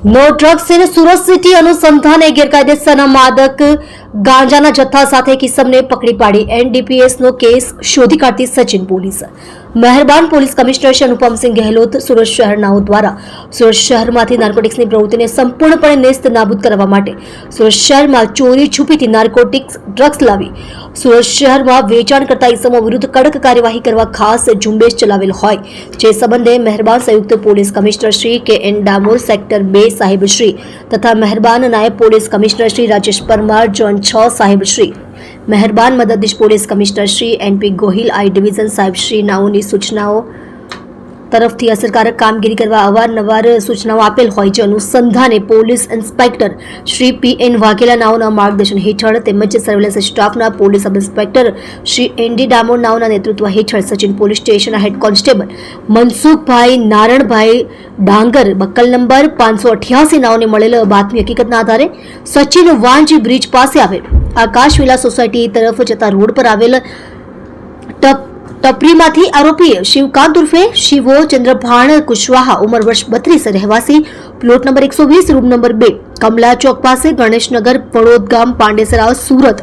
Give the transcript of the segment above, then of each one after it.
No drugs in Surat city અનુસંધાને ગેરકાયદેસરના માદક ગાંજાના જથ્થા સાથે કિસમને પકડી પાડી એનડીપીએસનો કેસ શોધી કાઢતી સચિન પોલીસ. મહેરબાન પોલીસ કમિશનર શ્રી અનુપમસિંહ ગહેલોત સુરત શહેરનાઓ દ્વારા સુરત શહેરમાંથી નાર્કોટિક્સની પ્રવૃત્તિને સંપૂર્ણપણે નેસ્ત નાબૂદ કરવા માટે સુરત શહેરમાં ચોરી છુપીથી નાર્કોટિક્સ ડ્રગ્સ લાવી સુરત શહેરમાં વેચાણ કરતા ઇસમો વિરુદ્ધ કડક કાર્યવાહી કરવા ખાસ ઝુંબેશ ચલાવેલ હોય જે સંબંધે મહેરબાન સંયુક્ત પોલીસ કમિશનર શ્રી કે એન ડામોર સેક્ટર 2 સાહેબ શ્રી તથા મહેરબાન નાયબ police commissioner Shri Rajesh Parmar zone 6 સાહેબ શ્રી, મહેરબાન મદદનીશ police commissioner Shri NP Gohil આઈ ડિવિઝન સાહેબ શ્રી નાઓની સૂચનાઓ તરફથી અસરકારક કામગીરી કરવા અવારનવાર સૂચનાઓ આપેલ હોય જે અનુસંધાને police inspector Shri PN Vaghela નાઓના માર્ગદર્શન હેઠળ તેમજ સર્વેલન્સ સ્ટાફના police sub inspector Shri ND Damor નાઓના નેતૃત્વ હેઠળ સચિન પોલીસ સ્ટેશનના હેડ કોન્સ્ટેબલ મનસુખભાઈ નારણભાઈ ડાંગર બક્કલ નંબર 588 નાઓને મળેલ બાતમી હકીકતના આધારે સચિન વાંજી બ્રિજ પાસે આવેલ આકાશ વિલા સોસાયટી તરફ જતા રોડ પર આવેલ ટપરીમાંથી આરોપીએ શિવકાંત ઉર્ફે શિવો ચંદ્રભાણ કુશવાહા ઉંમર વર્ષ 32 રહેવાસી plot number 120 room number 2 Kamla Chowk પાસે ગણેશનગર વડોદ ગામ પાંડેસરા સુરત,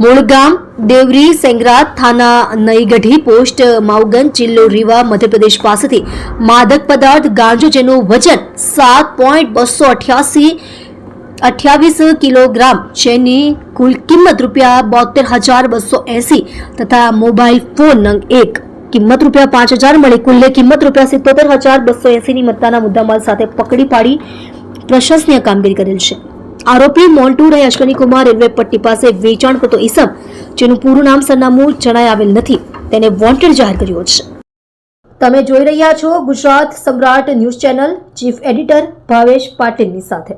મૂળ ગામ દેવરી સેંગરા થાના નઈગઢી પોસ્ટ માઉગન જિલ્લો રીવા મધ્યપ્રદેશ પાસેથી માદક પદાર્થ ગાંજો જેનું વજન 7.228 કિલોગ્રામ જેની કુલ કિંમત ₹72,280 તથા મોબાઈલ ફોન નંગ 1 કિંમત ₹5,000 મળી કુલ્લે કિંમત ₹77,280 ની મત્તાના મુદ્દામાલ સાથે પકડી પાડી પ્રશંસનીય કામગીરી કરેલ છે. આરોપી મોન્ટુ રહે અશ્વની કુમાર રેલવે પટ્ટી પાસે વેચાણ કરતો ઈસમ જેનું પૂરું નામ સરનામું જણાય આવેલ નથી તેને વોન્ટેડ જાહેર કર્યો છે. તમે જોઈ રહ્યા છો ગુજરાત સમ્રાટ news channel, chief editor Bhavesh પાટીલની સાથે.